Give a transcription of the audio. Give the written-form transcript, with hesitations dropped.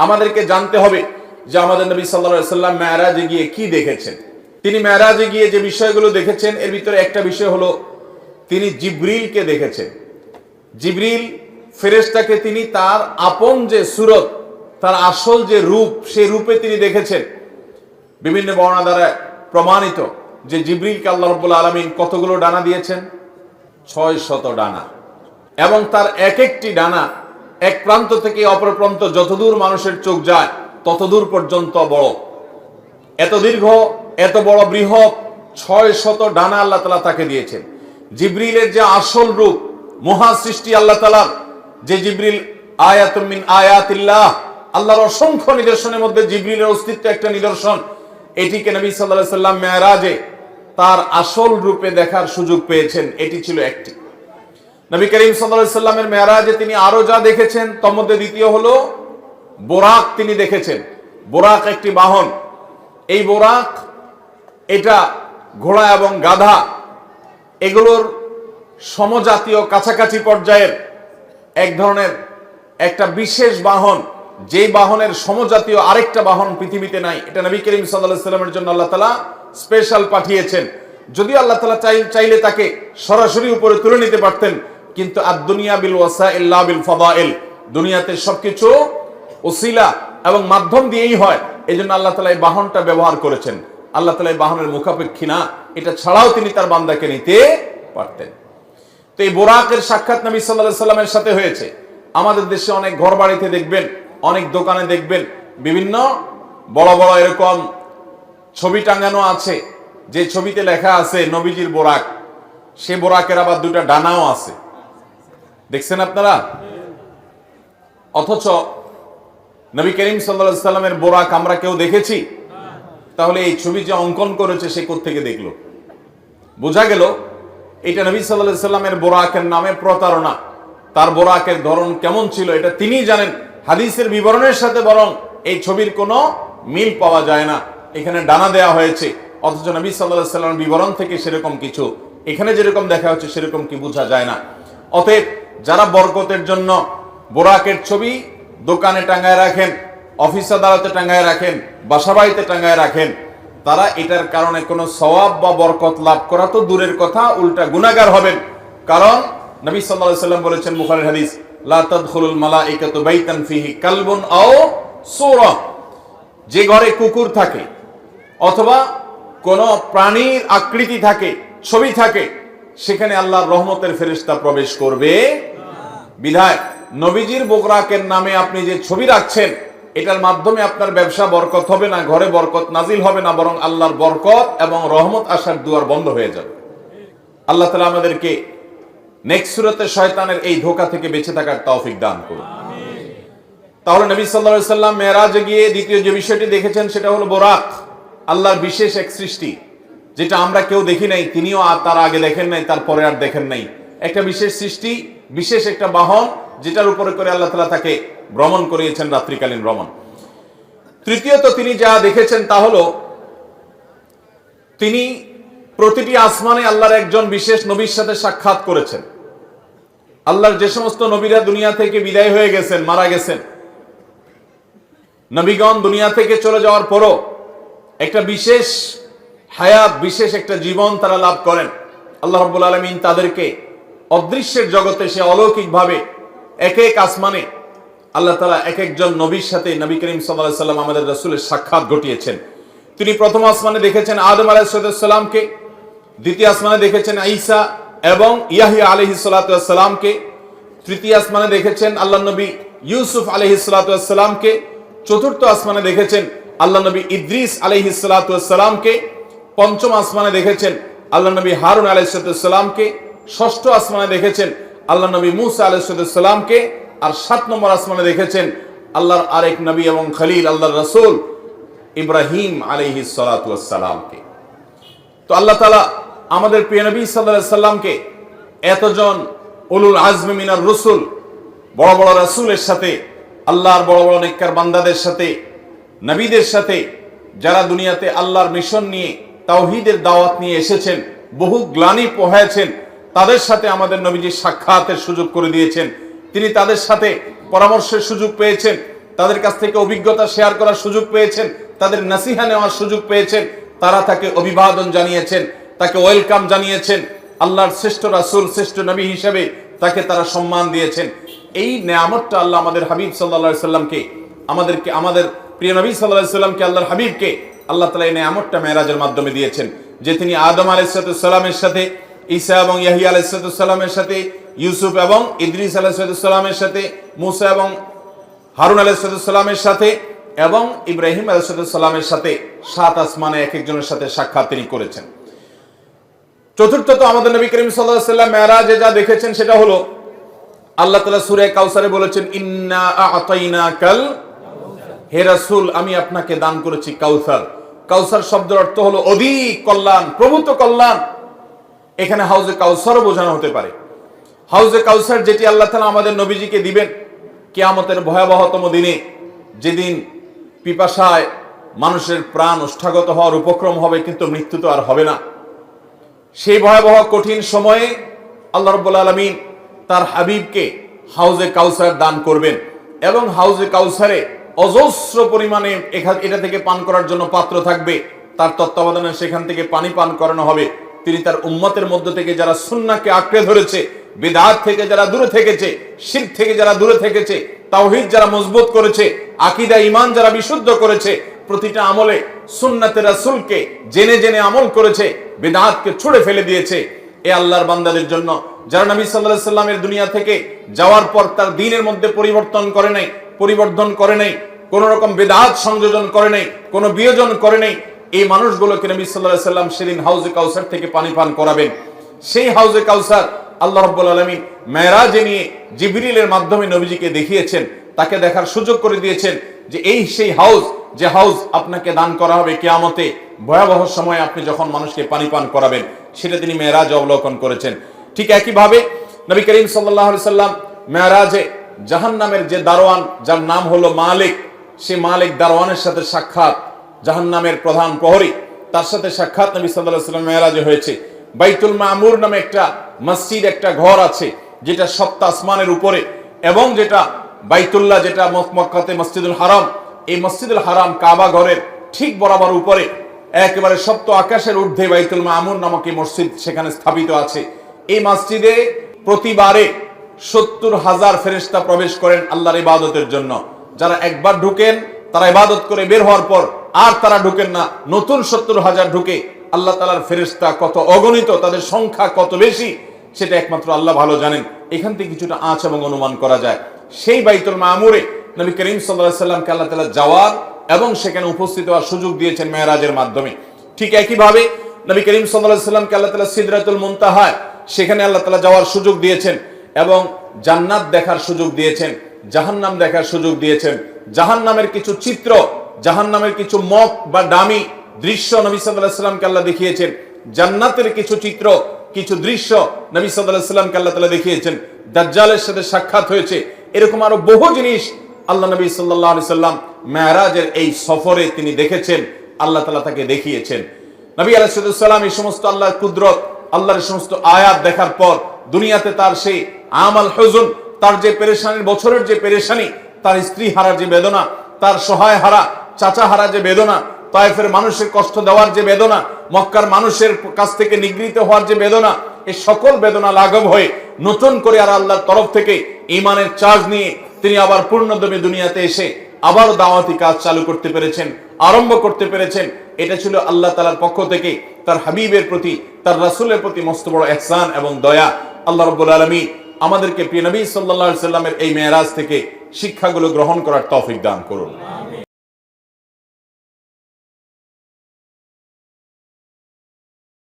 আমাদেরকে জানতে হবে যে আমাদের নবী সাল্লাল্লাহু আলাইহি ওয়াসাল্লাম মেরাজে গিয়ে কি দেখেছেন। তিনি মেরাজে গিয়ে যে বিষয়গুলো দেখেছেন এর ভিতরে একটা বিষয় হলো তিনি জিবরিলকে দেখেছেন। জিবরিল ফেরেশতাকে তিনি তার আপন যে সুরত, তার আসল যে রূপ, সেই রূপে তিনি দেখেছেন। বিভিন্ন বর্ণনা দ্বারা প্রমাণিত যে জিবরিলকে আল্লাহ রাব্বুল আলামিন কতগুলো ডানা দিয়েছেন? 600 ডানা। এবং তার এক একটি ডানা এক প্রান্ত থেকে অপর প্রান্ত যতদূর মানুষের চোখ যায় ততদূর পর্যন্ত বড়। এত দীর্ঘ, এত বড় বৃহৎ 600 ডানা আল্লাহ তাআলা তাকে দিয়েছেন। জিবরিলের যে আসল রূপ, মহা সৃষ্টি আল্লাহ তাআলার, যে জিবরিল আয়াতুম মিন আয়াতিল্লাহ, আল্লাহর অসংখ্য নিদর্শনের মধ্যে জিবরিলের অস্তিত্ব একটা নিদর্শন। এটিকে নবী সাল্লাল্লাহু আলাইহি সাল্লাম মেরাজে তার আসল রূপে দেখার সুযোগ পেয়েছেন। এটি ছিল একটি। নবী করিম সাল্লাল্লাহু আলাইহি সাল্লামের মেরাজে তিনি আরো যা দেখেছেন তার মধ্যে দ্বিতীয় হলো বোরাক তিনি দেখেছেন। বোরাক একটি বাহন। এই বোরাক এটা ঘোড়া এবং গাধা এগুলোর সমজাতীয় কাছাকাছি পর্যায়ের এক ধরনের একটা বিশেষ বাহন, যেই বাহনের সমজাতীয় আরেকটা বাহন পৃথিবীতে নাই। এটা নবী করিম সাল্লাল্লাহু আলাইহি সাল্লামের জন্য আল্লাহ তাআলা স্পেশাল পাঠিয়েছেন। যদি আল্লাহ তাআলা চাইলে তাকে সরাসরি উপরে তুলে নিতে পারতেন, কিন্তু আদ-দুনিয়া বিল ওয়াসাইল লা বিল ফাদাইল, দুনিয়াতে সবকিছু ওসিলা এবং মাধ্যম দিয়েই হয়। এইজন্য আল্লাহ তাআলা এই বাহনটা ব্যবহার করেছেন। আল্লাহ তাআলা এই বাহনের মুখাপেক্ষী না, এটা ছাড়াও তিনি তার বান্দাকে নিতে পারতেন। তো এই বোরাকের সাক্ষাৎ নবী সাল্লাল্লাহু আলাইহি সাল্লামের সাথে হয়েছে। আমাদের দেশে অনেক ঘর বাড়িতে দেখবেন, অনেক দোকানে দেখবেন বিভিন্ন বড় বড় এরকম ছবি টাঙানো আছে, যে ছবিতে লেখা আছে নবীজির বোরাক। সে বোরাকের আবার দুটা ডানাও আছে, দেখছেন আপনারা? অথচ নবী করিম সাল্লাল্লাহু আলাইহি সাল্লামের বোরাক আমরা কেউ দেখেছি? তাহলে এই ছবি যে অঙ্কন করেছে সে কোত্থেকে দেখলো? বোঝা গেল এটা নবী সাল্লাল্লাহু আলাইহি সাল্লামের বোরাকের নামে প্রতারণা। তার বোরাকের ধরন কেমন ছিল এটা তিনিই জানেন। হাদিসের বিবরণের সাথে বরং এই ছবির কোনো মিল পাওয়া যায় না। এখানে ডানা দেয়া হয়েছে, অথচ নবী সাল্লাল্লাহু আলাইহি সাল্লামের বিবরণ থেকে সেরকম কিছু এখানে যেরকম দেখা হচ্ছে সেরকম কি বোঝা যায় না। অতএব যারা বরকতের জন্য বোরাকের ছবি দোকানে টাঙায় রাখেন, অফিস আদালতে টাঙায় রাখেন, বাসাবাড়িতে টাঙায় রাখেন, তারা এটার কারণে কোনো সওয়াব বা বরকত লাভ করা তো দূরের কথা, উল্টা গুনাহগার হবেন। কারণ নবী সাল্লাল্লাহু আলাইহি সাল্লাম বলেছেন বুখারীর হাদিস, লা তাদখুলুল মালাইকাতু বাইতান ফিহি কালবুন আও সূরা, যে ঘরে কুকুর থাকে অথবা কোন প্রাণীর আকৃতি থাকে, ছবি থাকে, সেখানে আল্লাহর রহমতের ফেরেশতা প্রবেশ করবে। বিধায় নবীজির বোরাকের নামে আপনি যে ছবি রাখছেন এটার মাধ্যমে আপনার ব্যবসা বরকত হবে না, ঘরে বরকত নাজিল হবে না, বরং আল্লাহর বরকত এবং রহমত আসার দুয়ার বন্ধ হয়ে যাবে। আল্লাহ তাআলা আমাদেরকে নেক্সট সূরাতে শয়তানের এই ধোঁকা থেকে বেঁচে থাকার তৌফিক দান করুন। তাহলে নবী সাল্লাল্লাহু আলাইহি সাল্লাম মেরাজে গিয়ে দ্বিতীয় যে বিষয়টি দেখেছেন সেটা হলো বোরাক, আল্লাহর বিশেষ এক সৃষ্টি, যেটা আমরা কেউ দেখি নাই, তিনিও আর তার আগে দেখেন নাই, তারপরে আর দেখেন নাই। একটা বিশেষ সৃষ্টি, বিশেষ একটা বাহন, যেটার উপরে করে আল্লাহ তাআলা তাকে ভ্রমণ করিয়েছেন, রাত্রিকালীন ভ্রমণ। তৃতীয়ত তিনি যা দেখেছেন তা হলো তিনি প্রতিটি আসমানে আল্লাহর একজন বিশেষ নবীর সাথে সাক্ষাৎ করেছেন। আল্লাহর যে সমস্ত নবীরা দুনিয়া থেকে বিদায় হয়ে গেছেন, মারা গেছেন, নবীগণ দুনিয়া থেকে চলে যাওয়ার পরও একটা বিশেষ হায়াত, বিশেষ একটা জীবন তারা লাভ করেন। আল্লাহ রাব্বুল আলামিন তাদেরকে অদৃশ্যের জগতে সে অলৌকিকভাবে এক এক আসমানে আল্লাহ তাআলা এক একজন নবীর সাথে নবী করিম সাল্লাল্লাহু আলাইহি সাল্লাম আমাদের রাসূলের সাক্ষাৎ ঘটিয়েছেন। তিনি প্রথম আসমানে দেখেছেন আদম আলাইহিস সালামকে, দ্বিতীয় আসমানে দেখেছেন ঈসা এবং ইয়াহইয়া আলাইহিস সালামকে, তৃতীয় আসমানে দেখেছেন আল্লাহর নবী ইউসুফ আলাইহিস সালামকে, চতুর্থ আসমানে দেখেছেন আল্লাহর নবী ইদ্রিস আলাইহিস সালামকে, পঞ্চম আসমানে দেখেছেন আল্লাহর নবী হারুন আলাইহিস সালামকে, ষষ্ঠ আসমানে দেখেছেন আল্লাহর নবী মূসা আলাইহিস সালামকে, আর 7 নম্বর আসমানে দেখেছেন আল্লাহর আরেক নবী এবং খলিল আল্লাহর রাসূল ইব্রাহিম আলাইহিস সালামকে। তো আল্লাহ তাআলা আমাদের প্রিয় নবী সাল্লাল্লাহু আলাইহি সাল্লামকে এতজন উলুল আজমি মিনার রাসূল, বড় বড় রাসূলের সাথে, আল্লাহর বড় বড় নেককার বান্দাদের সাথে, নবীদের সাথে, যারা দুনিয়াতে আল্লাহর মিশন নিয়ে তাওহীদের দাওয়াত নিয়ে এসেছেন, বহু গ্লানি পোহায়েছেন, তাদের সাথে আমাদের নবীজি সাক্ষাতের সুযোগ করে দিয়েছেন। তিনি তাদের সাথে পরামর্শের সুযোগ পেয়েছেন, তাদের কাছ থেকে অভিজ্ঞতা শেয়ার করার সুযোগ পেয়েছেন, তাদের নসিহা নেওয়ার সুযোগ পেয়েছেন, তারা তাকে অভিবাদন জানিয়েছেন, তাকে ওয়েলকাম জানিয়েছেন, আল্লাহর শ্রেষ্ঠ রাসূল, শ্রেষ্ঠ নবী হিসেবে তাকে তারা সম্মান দিয়েছেন। এই নেয়ামতটা আল্লাহ আমাদের হাবিব সাল্লাল্লাহু আলাইহি সাল্লামকে, আমাদের প্রিয় নবী সাল্লাল্লাহু আলাইহি সাল্লামকে, আল্লাহর হাবিবকে আল্লাহ তাআলা এই নেয়ামতটা মেরাজের মাধ্যমে দিয়েছেন, যে তিনি আদম আলাইহিস সালামের সাথে, ঈসা এবং ইয়াহইয়া আলাইহিস সালামের সাথে, ইউসুফ এবং ইদ্রিস আলাইহিস সালামের সাথে, মুসা এবং হারুন আলাইহিস সালামের সাথে এবং ইব্রাহিম আলাইহিস সালামের সাথে 7 আসমানে এক একজনের সাথে সাক্ষাৎ তিনি করেছেন। চতুর্থত আমাদের নবী করিম সাল্লাল্লাহু আলাইহি সাল্লাম মেরাজে যা দেখেছেন সেটা হলো আল্লাহ তাআলা সূরা কাউসারে বলেছেন, ইন্না আ'তাইনাকাল, হে রাসূল আমি আপনাকে দান করেছি কাউসার। কাউসার শব্দের অর্থ হলো অধিক কল্যাণ, প্রভূত কল্যাণ। এখানে হাউজে কাউসারও বোঝানো হতে পারে। হাউজে কাউসার যেটি আল্লাহ তাআলা আমাদের নবীজিকে দিবেন কিয়ামতের ভয়াবহতম দিনে, যেদিন পিপাসায় মানুষের প্রাণ ওষ্ঠাগত হওয়ার উপক্রম হবে, কিন্তু মৃত্যু তো আর হবে না। সেই ভয়াবহ কঠিন সময়ে আল্লাহ রাব্বুল আলামিন তার হাবিবকে হাউজে কাউসার দান করবেন এবং হাউজে কাউসারে অজস্র পরিমাণে এটা থেকে পান করার জন্য পাত্র থাকবে, তার তত্ত্বাবধানে সেখান থেকে পানি পান করানো হবে। তিনি তার উম্মতের মধ্য থেকে যারা সুন্নাহকে আঁকড়ে ধরেছে, বিদআত থেকে যারা দূরে থেকেছে, শিরক থেকে যারা দূরে থেকেছে, তাওহীদ যারা মজবুত করেছে, আকীদা ঈমান যারা বিশুদ্ধ করেছে, প্রতিটা আমলে সুন্নাতে রাসূলকে জেনে জেনে আমল করেছে, বিদআতকে ছুঁড়ে ফেলে দিয়েছে, এ আল্লাহর বান্দাদের জন্য যারা নবী সাল্লাল্লাহু আলাইহি সাল্লামের দুনিয়া থেকে যাওয়ার পর তার দ্বীনের মধ্যে পরিবর্তন করে নাই, কোন রকম বিদআত সংযোজন করে নাই, কোন বিয়োজন করে নাই, এই মানুষগুলোকে নবী সাল্লাল্লাহু আলাইহি সাল্লাম সেদিন হাউজে কাউসার থেকে পানি পান করাবেন। সেই হাউজে কাউসার আল্লাহ রাব্বুল আলামিন মেরাজে নিয়ে জিবরিলের মাধ্যমে নবীজিকে দেখিয়েছেন, তাকে দেখার সুযোগ করে দিয়েছেন যে এই সেই হাউজ, যে হাউজ আপনাকে দান করা হবে কিয়ামতে ভয়াবহ সময়ে আপনি যখন মানুষকে পানি পান করাবেন, সেটা তিনি মেরাজে অবলোকন করেছেন। ঠিক একইভাবে নবী করিম সাল্লাল্লাহু আলাইহি সাল্লাম মেরাজে জাহান্নামের যে দারোয়ান, যার নাম হলো মালিক, সে মালিক দারোয়ানের সাথে সাক্ষাৎ, জাহান্নামের প্রধান প্রহরী, তার সাথে সাক্ষাৎ নবী সাল্লাল্লাহু আলাইহি সাল্লাম মেরাজে হয়েছে। বাইতুল মামুর নামে একটা মসজিদ, একটা ঘর আছে যেটা 7 আসমানের উপরে, এবং যেটা বাইতুল্লাহ, যেটা মক্কাতে মসজিদুল হারাম, এই মসজিদুল হারাম কাবা ঘরের ঠিক বরাবর উপরে একেবারে 7 আকাশের ঊর্ধ্বে বাইতুল মামুর নামক এই মসজিদ সেখানে স্থাপিত আছে। এই মসজিদে প্রতিবারে 70,000 ফেরেশতা প্রবেশ করেন আল্লাহর ইবাদতের জন্য। যারা একবার ঢুকেন তারা ইবাদত করে বের হওয়ার পর আর তারা ঢুকেন না, নতুন 70,000 ঢুকে। আল্লাহ তাআলার ফেরেশতা কত অগণিত, তাদের সংখ্যা কত বেশি, সেটা একমাত্র আল্লাহ ভালো জানেন। এখান থেকে কিছুটা আঁচ এবং অনুমান করা যায়। সেই বাইতুল মামুরে নবী করিম সাল্লাল্লাহু আলাইহি সাল্লামকে আল্লাহ তাআলা যাওয়ার এবং সেখানে উপস্থিত হওয়ার সুযোগ দিয়েছেন মেরাজের মাধ্যমে। ঠিক একইভাবে নবী করিম সাল্লাল্লাহু আলাইহি সাল্লামকে আল্লাহ তাআলা সিদরাতুল মুনতাহা, সেখানে আল্লাহ তাআলা যাওয়ার সুযোগ দিয়েছেন এবং জান্নাত দেখার সুযোগ দিয়েছেন, জাহান্নাম দেখার সুযোগ দিয়েছেন। জাহান্নামের কিছু চিত্র, জাহান্নামের কিছু মক বা ডামি দৃশ্য নবী সাল্লাল্লাহু আলাইহি সাল্লামকে আল্লাহ দেখিয়েছেন। জান্নাতের কিছু চিত্র, কিছু দৃশ্য নবী সাল্লাল্লাহু আলাইহি সাল্লামকে আল্লাহ তাআলা দেখিয়েছেন। দাজ্জালের সাথে সাক্ষাৎ হয়েছে। এরকম আরো বহু জিনিস আল্লাহ নবী সাল্লাল্লাহু আলাইহি সাল্লাম মেরাজের এই সফরে তিনি দেখেছেন, আল্লাহ তাআলা তাকে দেখিয়েছেন। নবী আলাইহিস সালাম এই সমস্ত আল্লাহর কুদরত, আল্লাহর সমস্ত আয়াত দেখার পর দুনিয়াতে তার সেই আমাল হুজুন, তার যে পেরেশানির বছরের যে পেরেশানি, তার স্ত্রী হারার যে বেদনা, তার সহায় হারা চাচা হারা যে বেদনা, তায়েফের মানুষের কষ্ট দেওয়ার যে বেদনা, মক্কার মানুষের কাছ থেকে নিগৃহীত হওয়ার যে বেদনা, এই সকল বেদনা লাঘব হয়ে নতুন করে আর আল্লাহর তরফ থেকে ঈমানের চার্জ নিয়ে তিনি আবার পূর্ণদমে দুনিয়াতে এসে আবার দাওয়াতি কাজ চালু করতে পেরেছেন, আরম্ভ করতে পেরেছেন। এটা ছিল আল্লাহ তাআলার পক্ষ থেকে তার হাবিবের প্রতি, তার রাসূলের প্রতি মস্ত বড় ইহসান এবং দয়া। আল্লাহ রাব্বুল আলামিন আমাদেরকে প্রিয় নবী সাল্লাল্লাহু আলাইহি সাল্লামের এই মেরাজ থেকে শিক্ষাগুলো গ্রহণ করার তৌফিক দান করুন।